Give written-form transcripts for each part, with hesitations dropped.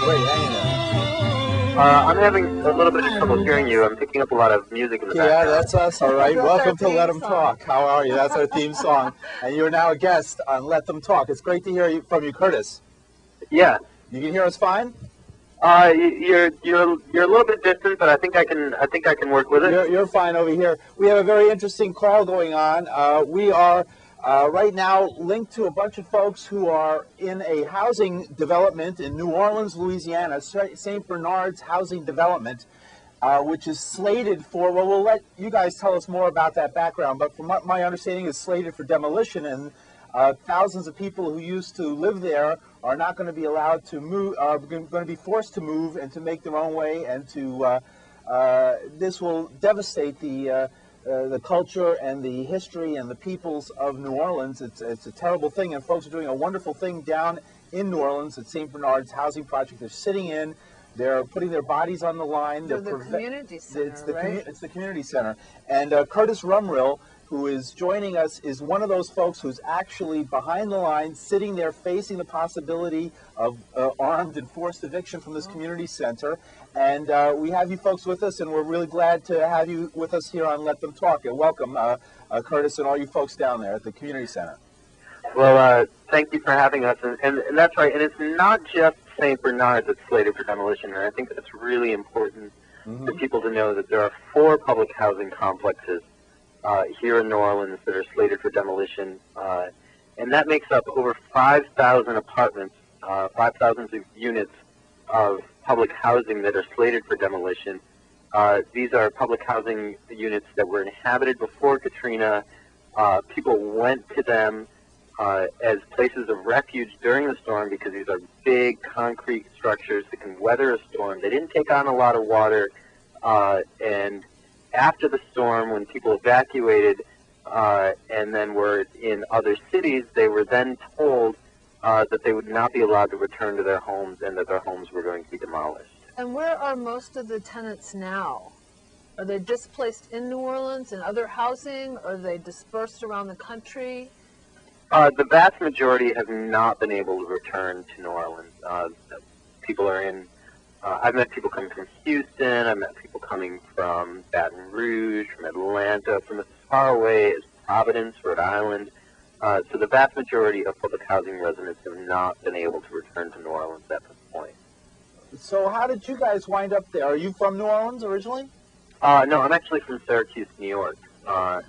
Great, hang in there. I'm having a little bit of trouble hearing you. I'm picking up a lot of music in the background. Yeah, that's us, all right. Welcome to Let Them song. Talk. How are you? That's our theme song. And you're now a guest on Let Them Talk. It's great to hear from you, Curtis. Yeah. You can hear us fine? You're a little bit distant, but I think I can work with it. You're fine over here. We have a very interesting call going on. We are right now linked to a bunch of folks who are in a housing development in New Orleans, Louisiana, St. Bernard's Housing Development, which is slated for, well, we'll let you guys tell us more about that background, but from my understanding, it's slated for demolition, and thousands of people who used to live there are not going to be allowed to move, are going to be forced to move and to make their own way, and to this will devastate the culture and the history and the peoples of New Orleans. It's a terrible thing, and folks are doing a wonderful thing down in New Orleans at St. Bernard's Housing Project. They're sitting in, they're putting their bodies on the line. So the community center, it's the community center. And Curtis Rumrill, who is joining us, is one of those folks who's actually behind the line, sitting there facing the possibility of armed and forced eviction from this community center. And we have you folks with us, and we're really glad to have you with us here on Let Them Talk. And welcome, Curtis, and all you folks down there at the community center. Well, thank you for having us, and that's right. And it's not just St. Bernard's that's slated for demolition, and I think that's really important for people to know that there are 4 public housing complexes here in New Orleans that are slated for demolition, and that makes up over 5,000 apartments, 5,000 units of public housing that are slated for demolition. These are public housing units that were inhabited before Katrina. People went to them as places of refuge during the storm because these are big concrete structures that can weather a storm. They didn't take on a lot of water, and after the storm, when people evacuated and then were in other cities, they were then told that they would not be allowed to return to their homes and that their homes were going to be demolished. And where are most of the tenants now? Are they displaced in New Orleans and other housing? Or are they dispersed around the country? The vast majority have not been able to return to New Orleans. People are in I've met people coming from Houston, I've met people coming from Baton Rouge, from Atlanta, from as far away as Providence, Rhode Island. So the vast majority of public housing residents have not been able to return to New Orleans at this point. So how did you guys wind up there? Are you from New Orleans originally? No, I'm actually from Syracuse, New York. How'd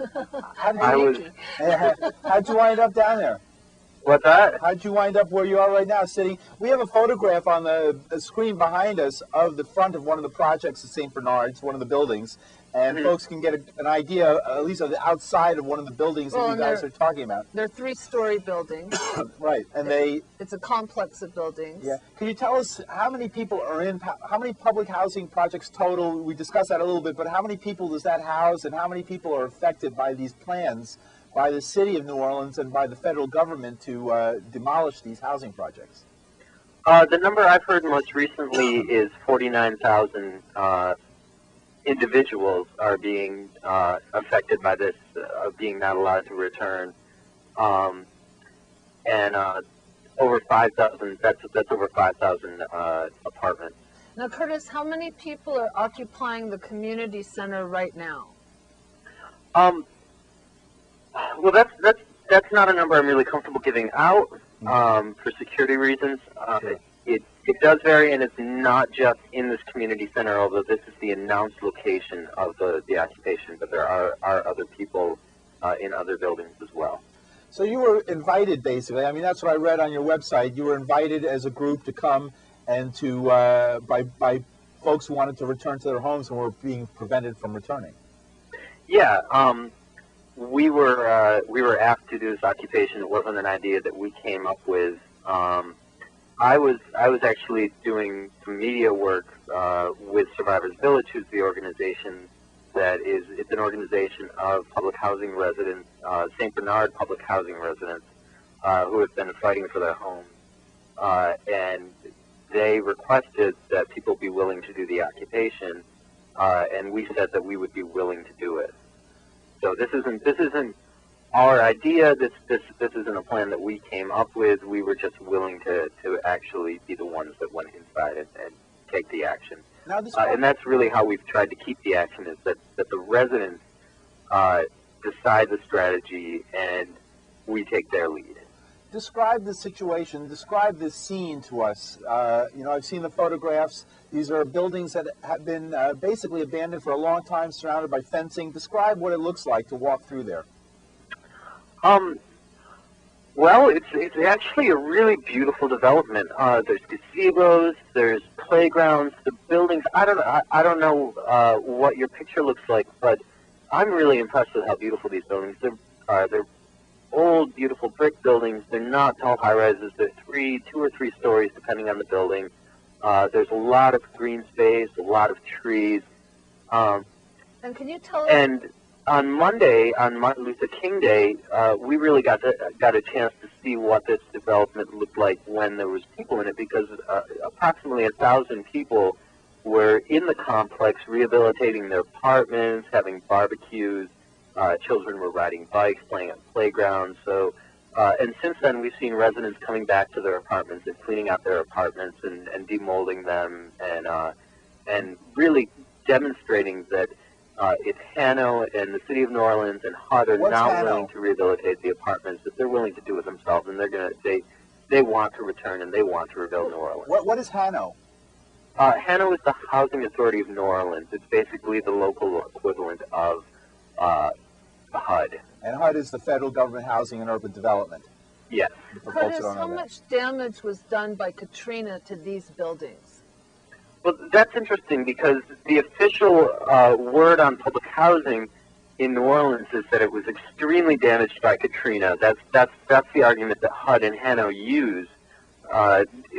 you wind up down there? What's that? How'd you wind up where you are right now, sitting? We have a photograph on the screen behind us of the front of one of the projects at St. Bernard's, one of the buildings, and folks can get an idea, at least of the outside of one of the buildings that you guys are talking about. They're 3-story buildings. Right, and it's a complex of buildings. Yeah. Can you tell us how many people are in, how many public housing projects total? We discussed that a little bit, but how many people does that house, and how many people are affected by these plans by the city of New Orleans and by the federal government to demolish these housing projects? The number I've heard most recently is 49,000 individuals are being affected by this, being not allowed to return, and over 5,000. That's over 5,000 apartments. Now, Curtis, how many people are occupying the community center right now? Well, that's not a number I'm really comfortable giving out for security reasons. It does vary, and it's not just in this community center, although this is the announced location of the occupation, but there are other people in other buildings as well. So you were invited, basically. I mean, that's what I read on your website. You were invited as a group to come and to, by folks who wanted to return to their homes and were being prevented from returning. Yeah, we were asked to do this occupation. It wasn't an idea that we came up with. I was actually doing some media work with Survivors Village, who's the organization it's an organization of public housing residents, St. Bernard public housing residents, who have been fighting for their homes, and they requested that people be willing to do the occupation, and we said that we would be willing to do it. So this isn't our idea. This isn't a plan that we came up with. We were just willing to actually be the ones that went inside and take the action. Now, this And that's really how we've tried to keep the action, is that the residents decide the strategy and we take their lead. describe the situation, describe this scene to us. You know, I've seen the photographs. These are buildings that have been basically abandoned for a long time, surrounded by fencing. Describe what it looks like to walk through there. Well, it's actually a really beautiful development. There's gazebos, there's playgrounds, the buildings. I don't know what your picture looks like, but I'm really impressed with how beautiful these buildings are. They're old, beautiful brick buildings. They're not tall high-rises. They're 2 or 3 stories, depending on the building. There's a lot of green space, a lot of trees. And can you tell us? And on Monday, on Martin Luther King Day, we really got a chance to see what this development looked like when there was people in it, because approximately 1,000 people were in the complex rehabilitating their apartments, having barbecues. Children were riding bikes, playing on playgrounds. So, and since then, we've seen residents coming back to their apartments and cleaning out their apartments and demolding them, and really demonstrating that if Hano and the city of New Orleans and HUD are What's not Hano? willing to rehabilitate the apartments, that they're willing to do it themselves, and they want to return and they want to rebuild New Orleans. What is Hano? Hano is the Housing Authority of New Orleans. It's basically the local equivalent of HUD. And HUD is the Federal Government Housing and Urban Development. Yes. For folks Curtis, that don't know how that. much damage was done by Katrina to these buildings? Well, that's interesting, because the official word on public housing in New Orleans is that it was extremely damaged by Katrina. That's the argument that HUD and Hano use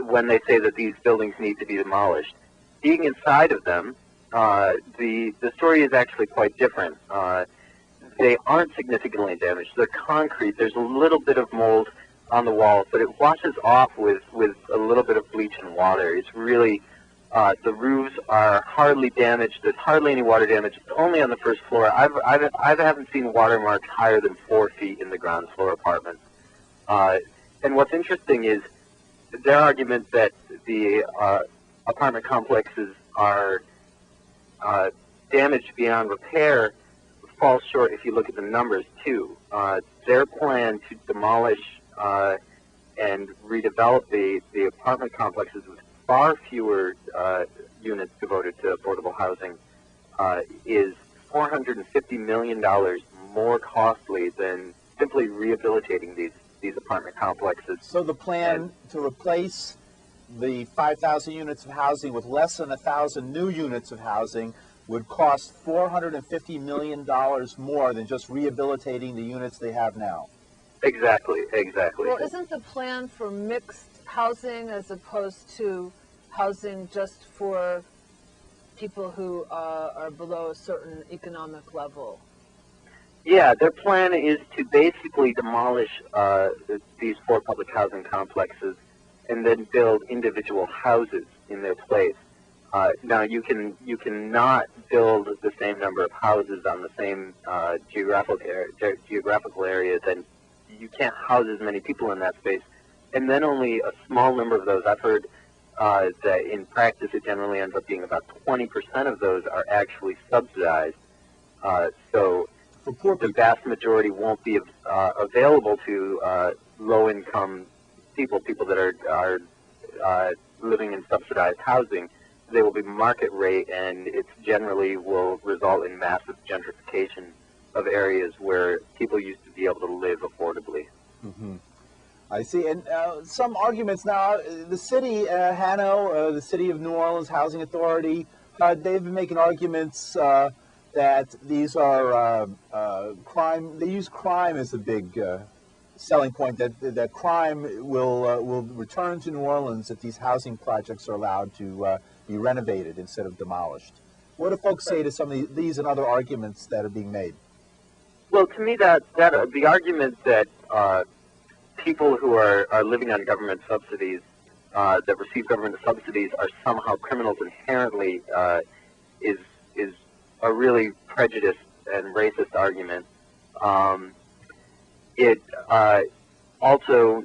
when they say that these buildings need to be demolished. Being inside of them, the story is actually quite different. They aren't significantly damaged. They're concrete. There's a little bit of mold on the walls, but it washes off with a little bit of bleach and water. It's really, the roofs are hardly damaged. There's hardly any water damage. It's only on the first floor. I haven't seen water marks higher than 4 feet in the ground floor apartments. And what's interesting is their argument that the apartment complexes are damaged beyond repair falls short if you look at the numbers, too. Their plan to demolish and redevelop the apartment complexes with far fewer units devoted to affordable housing is $450 million more costly than simply rehabilitating these apartment complexes. So the plan to replace the 5,000 units of housing with less than 1,000 new units of housing would cost $450 million more than just rehabilitating the units they have now. Exactly. Well, isn't the plan for mixed housing as opposed to housing just for people who are below a certain economic level? Yeah, their plan is to basically demolish these 4 public housing complexes and then build individual houses in their place. Now, you cannot build the same number of houses on the same geographical area. Then you can't house as many people in that space, and then only a small number of those. I've heard that in practice it generally ends up being about 20% of those are actually subsidized. So For poor the people. vast majority won't be available to low-income people that are living in subsidized housing. They will be market rate, and it generally will result in massive gentrification of areas where people used to be able to live affordably. Mm-hmm. I see. And some arguments now, the city, Hano, the city of New Orleans Housing Authority, they've been making arguments that these are crime. They use crime as a big selling point, that crime will return to New Orleans if these housing projects are allowed to be renovated instead of demolished. What do folks say to some of these and other arguments that are being made? Well, to me, that the argument that people who are living on government subsidies, that receive government subsidies, are somehow criminals inherently is a really prejudiced and racist argument. it also,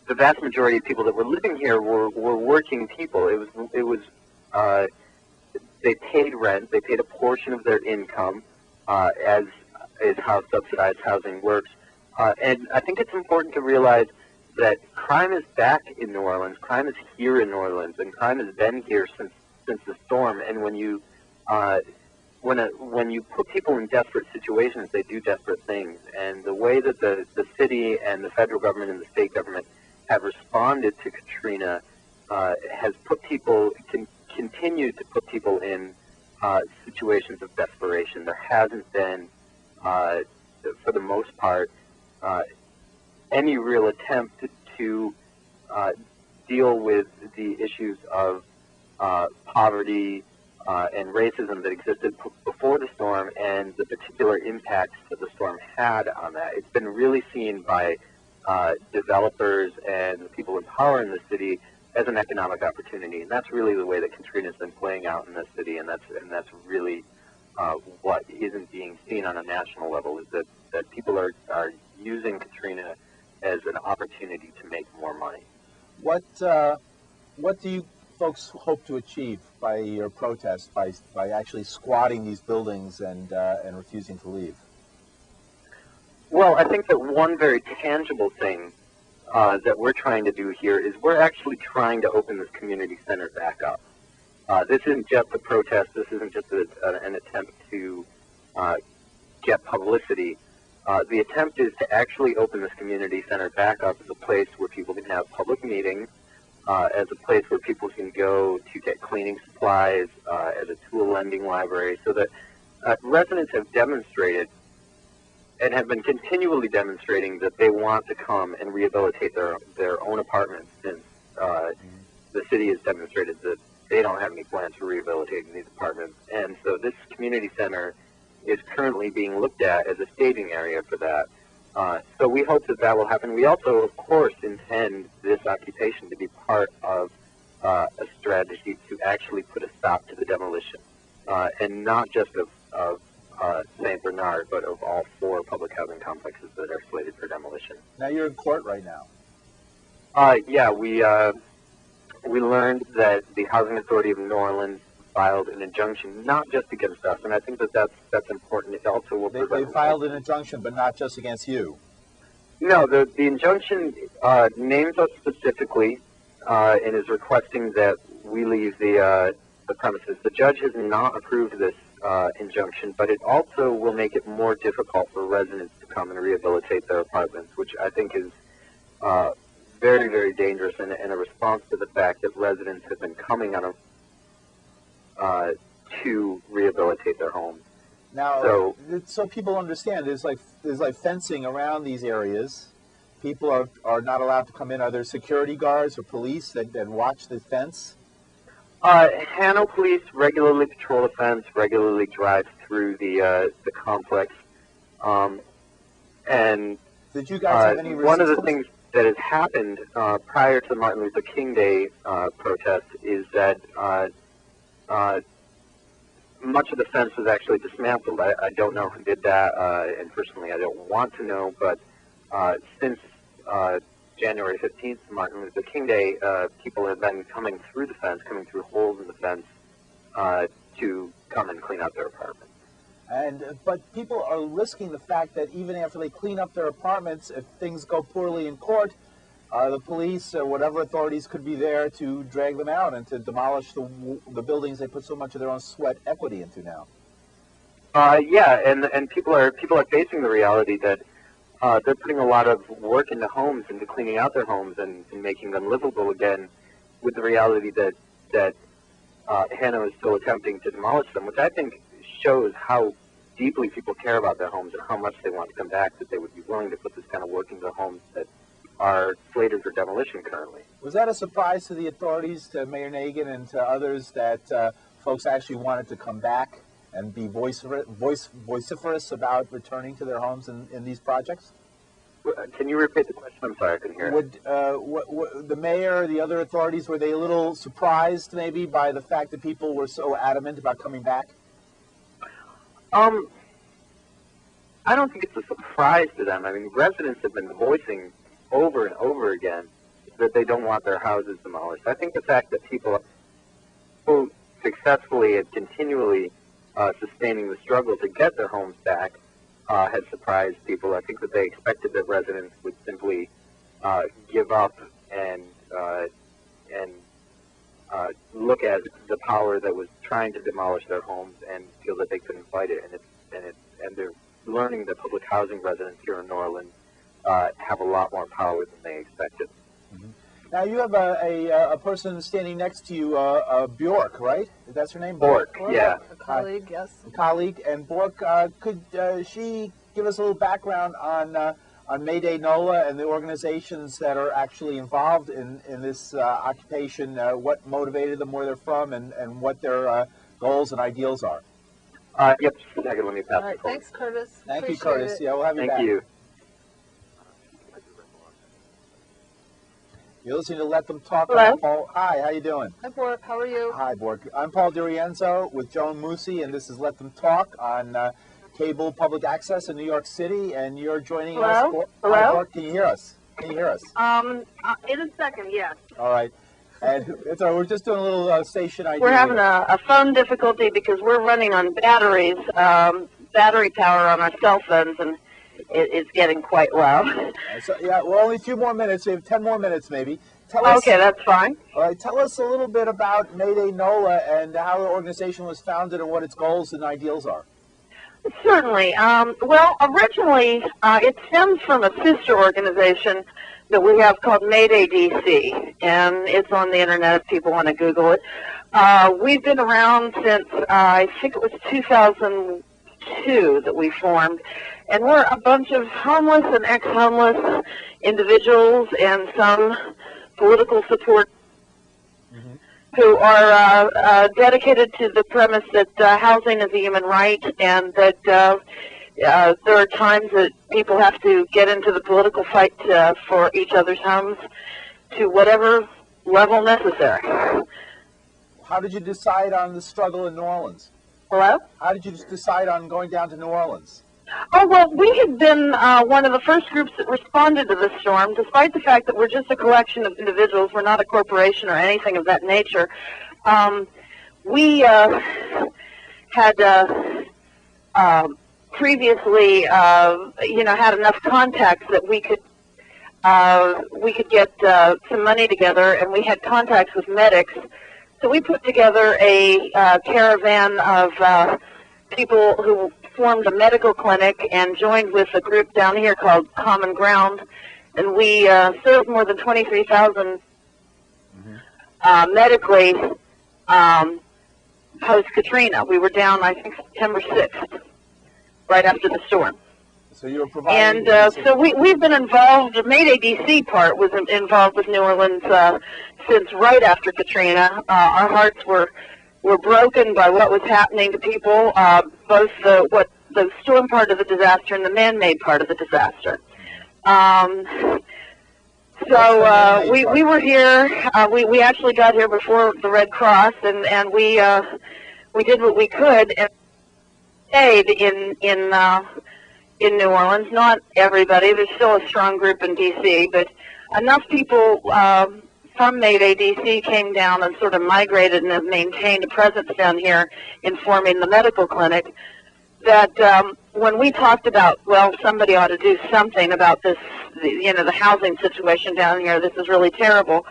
the vast majority of people that were living here were working people. They paid rent. They paid a portion of their income, as is how subsidized housing works. And I think it's important to realize that crime is back in New Orleans. Crime is here in New Orleans, and crime has been here since the storm. And when you put people in desperate situations, they do desperate things. And the way that the city and the federal government and the state government have responded to Katrina has put people, continued to put people in situations of desperation. There hasn't been, for the most part, any real attempt to deal with the issues of poverty and racism that existed before the storm and the particular impacts that the storm had on that. It's been really seen by developers and the people in power in the city as an economic opportunity, and that's really the way that Katrina's been playing out in the city, and that's really what isn't being seen on a national level, is that people are using Katrina as an opportunity to make more money. What do you folks hope to achieve by your protest, by actually squatting these buildings and refusing to leave? Well, I think that one very tangible thing that we're trying to do here is we're actually trying to open this community center back up. This isn't just a protest. This isn't just an attempt to get publicity. The attempt is to actually open this community center back up as a place where people can have public meetings, as a place where people can go to get cleaning supplies, as a tool lending library, so that residents have demonstrated and have been continually demonstrating that they want to come and rehabilitate their own apartments, since the city has demonstrated that they don't have any plans for rehabilitating these apartments. And so this community center is currently being looked at as a staging area for that. So we hope that that will happen. We also, of course, intend this occupation to be part of a strategy to actually put a stop to the demolition, and not just of St. Bernard, but of all 4 public housing complexes that are slated for demolition. Now you're in court right now. Yeah, we learned that the Housing Authority of New Orleans filed an injunction, not just against us, and I think that that's important. It also will They filed an injunction, but not just against you. No, the injunction names us specifically and is requesting that we leave the premises. The judge has not approved this injunction, but it also will make it more difficult for residents to come and rehabilitate their apartments, which I think is very, very dangerous, and a response to the fact that residents have been coming on to rehabilitate their homes. Now, so people understand, there's like fencing around these areas. People are not allowed to come in. Are there security guards or police that watch the fence? Hano police regularly patrol the fence, regularly drive through the complex. And did you guys have any resistance? One of the things that has happened prior to the Martin Luther King Day protest is that much of the fence was actually dismantled. I don't know who did that, and personally I don't want to know, but since January 15th, Martin Luther King Day, people have been coming through the fence, coming through holes in the fence to come and clean out their apartments. But people are risking the fact that even after they clean up their apartments, if things go poorly in court, the police or whatever authorities could be there to drag them out and to demolish the buildings they put so much of their own sweat equity into now. Yeah, and people are facing the reality that they're putting a lot of work into homes, into cleaning out their homes and making them livable again, with the reality that Hano is still attempting to demolish them, which I think shows how deeply people care about their homes and how much they want to come back, that they would be willing to put this kind of work into homes that are slated for demolition currently. Was that a surprise to the authorities, to Mayor Nagin and to others, that folks actually wanted to come back and be vociferous about returning to their homes in these projects? Can you repeat the question? I'm sorry, I couldn't hear it. Would the mayor, the other authorities, were they a little surprised maybe by the fact that people were so adamant about coming back? I don't think it's a surprise to them. I mean, residents have been voicing over and over again that they don't want their houses demolished. I think the fact that people are so successfully and continually sustaining the struggle to get their homes back has surprised people. I think that they expected that residents would simply give up and look at the power that was trying to demolish their homes and feel that they couldn't fight it. And they're learning that public housing residents here in New Orleans have a lot more power than they expected. Mm-hmm. Now you have a person standing next to you, Bjork, right? That's her name? Bork, yeah. A colleague, yes. A colleague. And Bork, could she give us a little background on Mayday NOLA and the organizations that are actually involved in this occupation, what motivated them, where they're from, and what their goals and ideals are? Yep, just a second, let me pass All right, the phone. thanks, Curtis. Thank you, Appreciate Curtis. it. Yeah, we'll have you back. Thank you. You're listening to Let Them Talk. Hello? Paul. Hi, how you doing? Hi, Bork. How are you? Hi, Bork. I'm Paul DeRienzo with Joan Moossy, and this is Let Them Talk on cable public access in New York City, and you're joining us. Hello? Hi, Hello? Bork. Can you hear us? Can you hear us? In a second, yes. All right. And it's all right. We're just doing a little station ID. We're having a phone difficulty because we're running on batteries, battery power on our cell phones, and it's getting quite low. So, yeah, well, only a few more minutes. We have 10 more minutes, maybe. Tell us, Okay, that's fine. all right, tell us a little bit about Mayday NOLA and how the organization was founded and what its goals and ideals are. Certainly. Well, originally, it stems from a sister organization that we have called Mayday DC, and it's on the internet if people want to Google it. We've been around since, I think it was 2002 that we formed, and we're a bunch of homeless and ex-homeless individuals and some political support who are dedicated to the premise that housing is a human right, and that there are times that people have to get into the political fight for each other's homes to whatever level necessary. How did you decide on the struggle in New Orleans? Hello? How did you decide on going down to New Orleans? Oh, well, we had been one of the first groups that responded to the storm, despite the fact that we're just a collection of individuals. We're not a corporation or anything of that nature. We had previously, had enough contacts that we could get some money together, and we had contacts with medics. So we put together a caravan of people who formed a medical clinic and joined with a group down here called Common Ground, and we served more than 23,000 medically post-Katrina. We were down, I think, September 6th, right after the storm. So you were providing... And so we've been involved, the Mayday DC part was involved with New Orleans since right after Katrina. Our hearts were broken by what was happening to people, both the storm part of the disaster and the man-made part of the disaster. So we were here. We actually got here before the Red Cross, and we did what we could and stayed in New Orleans. Not everybody. There's still a strong group in DC, but enough people from Mayday DC came down and sort of migrated and have maintained a presence down here in forming the medical clinic, that when we talked about, well, somebody ought to do something about this, the housing situation down here, this is really terrible,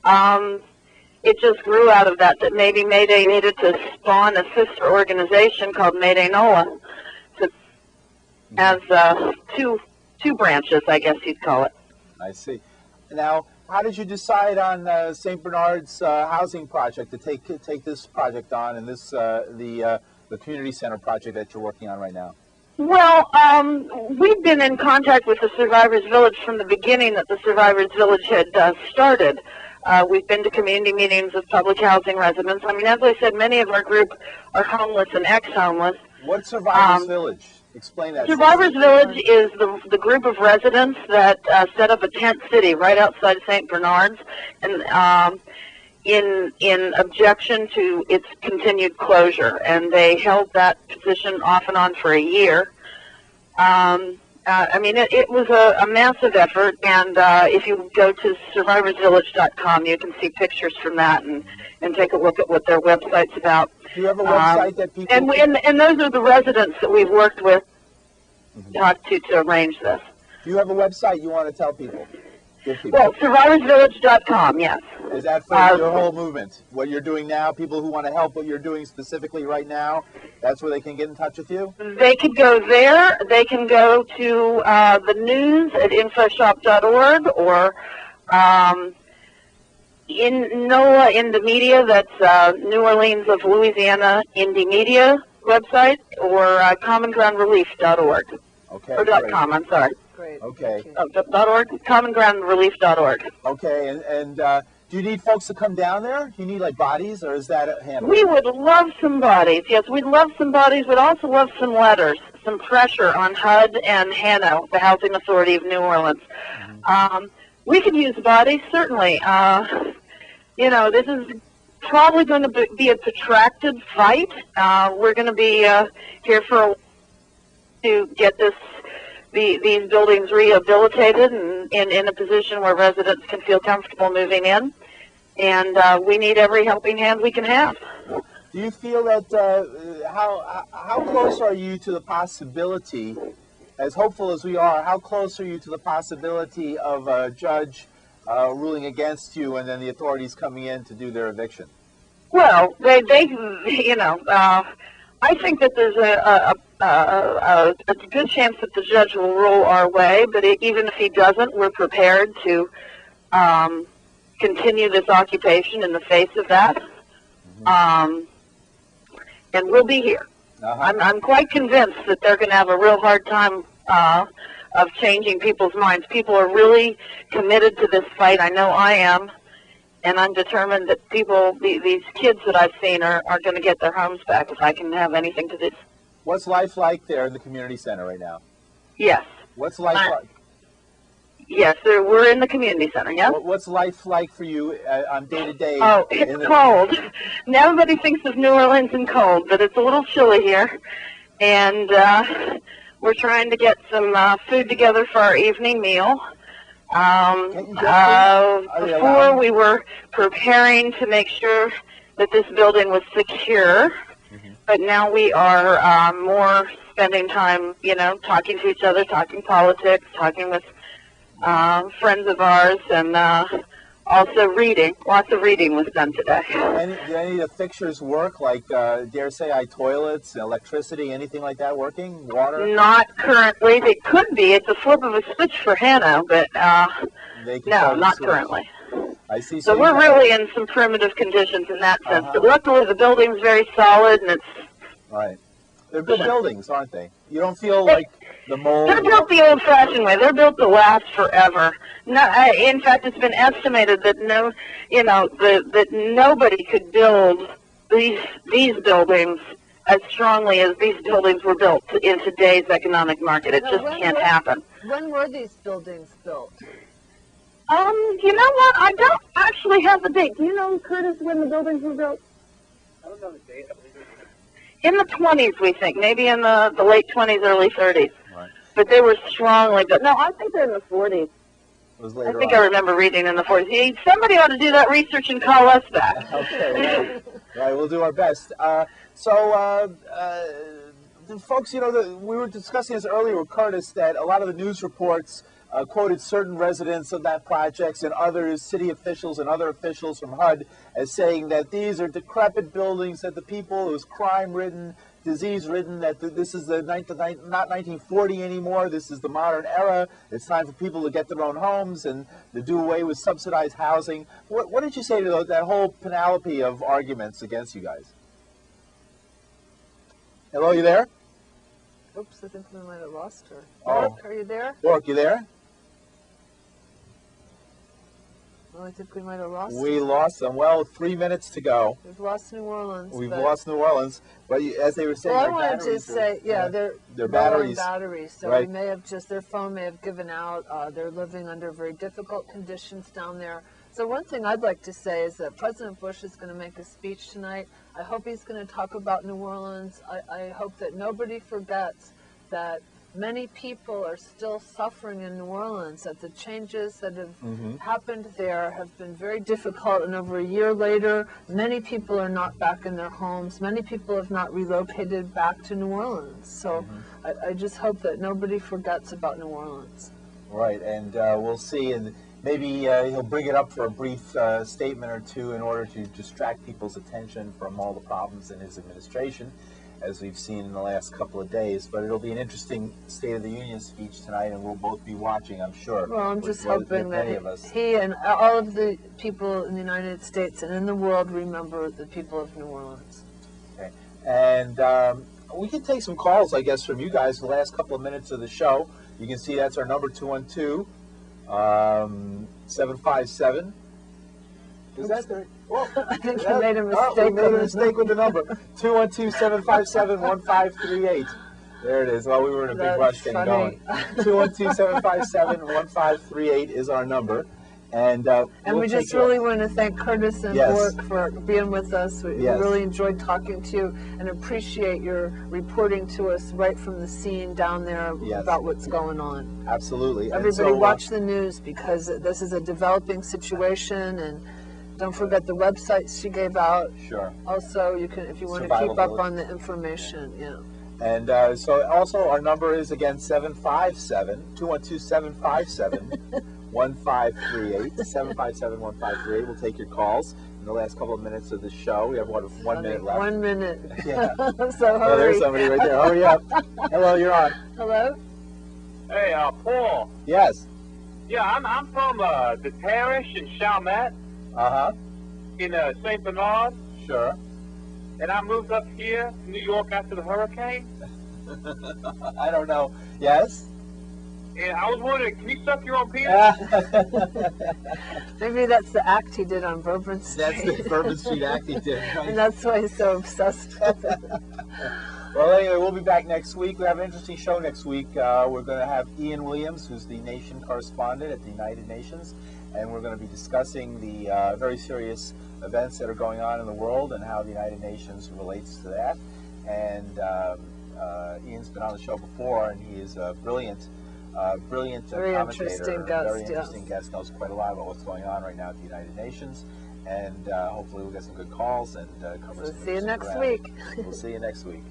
it just grew out of that maybe Mayday needed to spawn a sister organization called Mayday NOLA, as two branches, I guess you'd call it. I see. Now, how did you decide on St. Bernard's housing project to take this project on, and this the community center project that you're working on right now? Well, we've been in contact with the Survivors Village from the beginning that the Survivors Village had started. We've been to community meetings with public housing residents. I mean, as I said, many of our group are homeless and ex-homeless. What's Survivors Village? Explain that. Survivors Village is the group of residents that set up a tent city right outside St. Bernard's, and in objection to its continued closure. And they held that position off and on for a year. I mean, it was a massive effort, and if you go to survivorsvillage.com, you can see pictures from that and take a look at what their website's about. Do you have a website that people and those are the residents that we've worked with, talked to arrange this. Do you have a website you want to tell people? Give people. Well, survivorsvillage.com, yes. Is that for your whole movement? What you're doing now, people who want to help what you're doing specifically right now, that's where they can get in touch with you? They could go there. They can go to the news at infoshop.org or in NOAA Indie Media, that's New Orleans of Louisiana Indie Media website, or commongroundrelief.org. Okay. Or .com, I'm sorry. Great. Okay. .org? commongroundrelief.org. Okay, and do you need folks to come down there? Do you need like bodies, or is that handled? We would love some bodies. Yes, we'd love some bodies. We'd also love some letters, some pressure on HUD and HANO, the Housing Authority of New Orleans. We could use bodies, certainly. You know, this is probably going to be a protracted fight. We're going to be here for to get these buildings rehabilitated and in a position where residents can feel comfortable moving in. And we need every helping hand we can have. Do you feel that, how close are you to the possibility, as hopeful as we are, how close are you to the possibility of a judge ruling against you and then the authorities coming in to do their eviction? Well, they you know, I think that there's a good chance that the judge will rule our way, but even if he doesn't, we're prepared to continue this occupation in the face of that. And we'll be here. I'm quite convinced that they're going to have a real hard time of changing people's minds. People are really committed to this fight. I know I am. And I'm determined that these kids that I've seen are going to get their homes back if I can have anything to do. What's life like there in the community center right now? Yes. What's life like? Yes, we're in the community center, yeah? What's life like for you on day-to-day? Oh, it's cold. Now everybody thinks of New Orleans and cold, but it's a little chilly here. And we're trying to get some food together for our evening meal. Before we were preparing to make sure that this building was secure, but now we are more spending time, you know, talking to each other, talking politics, talking with friends of ours, and also reading. Lots of reading was done today. Do any of the fixtures work, like, dare say, toilets, electricity, anything like that working? Water? Not currently. They could be. It's a flip of a switch for Hannah, but no, not currently. I see. So we're really in some primitive conditions in that sense. But luckily the building's very solid, and it's... Right. They're good buildings, aren't they? You don't feel like the mold... They're built the old-fashioned way. They're built to last forever. No, in fact, it's been estimated that that nobody could build these buildings as strongly as these buildings were built in today's economic market. It just can't happen. When were these buildings built? You know what? I don't actually have the date. Do you know, Curtis, when the buildings were built? I don't know the date. I believe in the 20s, we think. Maybe in the late 20s, early 30s. Right. But they were strongly built. No, I think they're in the 40s. I think I remember reading in the 40s. Hey, somebody ought to do that research and call us back. Okay. Right, we'll do our best. Folks, you know, we were discussing this earlier with Curtis, that a lot of the news reports quoted certain residents of that project and others, city officials and other officials from HUD, as saying that these are decrepit buildings, that the people, it was crime-ridden, disease-ridden, that this is not 1940 anymore, this is the modern era, it's time for people to get their own homes and to do away with subsidized housing. What did you say to that whole panoply of arguments against you guys? Hello, you there? Oops, I think we might have lost her. Oh. Bork, are you there? Bork, you there? Well, I think we might have lost We them. lost them. Well, 3 minutes to go. We've lost New Orleans. We've lost New Orleans. But as they were saying, well, I wanted to say, they're batteries. batteries. So right. we may have their phone may have given out. They're living under very difficult conditions down there. So one thing I'd like to say is that President Bush is going to make a speech tonight. I hope he's going to talk about New Orleans. I hope that nobody forgets that many people are still suffering in New Orleans, that the changes that have happened there have been very difficult, and over a year later, many people are not back in their homes. Many people have not relocated back to New Orleans. So I just hope that nobody forgets about New Orleans. Right, and we'll see, and maybe he'll bring it up for a brief statement or two in order to distract people's attention from all the problems in his administration, as we've seen in the last couple of days. But it'll be an interesting State of the Union speech tonight, and we'll both be watching, I'm sure. Well, I'm just hoping that of us. he and all of the people in the United States and in the world remember the people of New Orleans. Okay, and we can take some calls, I guess, from you guys the last couple of minutes of the show. You can see that's our number, 212-757. Is that the... Whoa. I think you made a mistake. We made a mistake with the number. 212-757-1538. There it is. Well, we were in a big rush getting going. 212-757-1538 is our number. And we just really want to thank Curtis and Bork for being with us. We really enjoyed talking to you and appreciate your reporting to us right from the scene down there about what's going on. Absolutely. Everybody watch the news, because this is a developing situation, and don't forget the websites she gave out. Sure. Also, you can, if you want to keep up on the information. And so also our number is, again, 212-757-1538, 757-1538. We'll take your calls in the last couple of minutes of the show. We have, what, 1 minute left? 1 minute. Yeah. So hurry. Oh, there's somebody right there. Hurry up. Hello, you're on. Hello? Hey, Paul. Yes. Yeah, I'm from the parish in Chalmette Uh-huh. in St. Bernard, Sure. and I moved up here to New York after the hurricane. I don't know. Yes? And I was wondering, can you suck your own penis? Maybe that's the act he did on Bourbon Street. That's the Bourbon Street act he did. Right? And that's why he's so obsessed with it. Well, anyway, we'll be back next week. We have an interesting show next week. We're going to have Ian Williams, who's the nation correspondent at the United Nations, and we're going to be discussing the very serious events that are going on in the world and how the United Nations relates to that. And Ian's been on the show before, and he is a brilliant Very commentator, interesting guest, very interesting guest, knows quite a lot about what's going on right now at the United Nations. And hopefully we'll get some good calls and cover some See you next ground. week. We'll see you next week.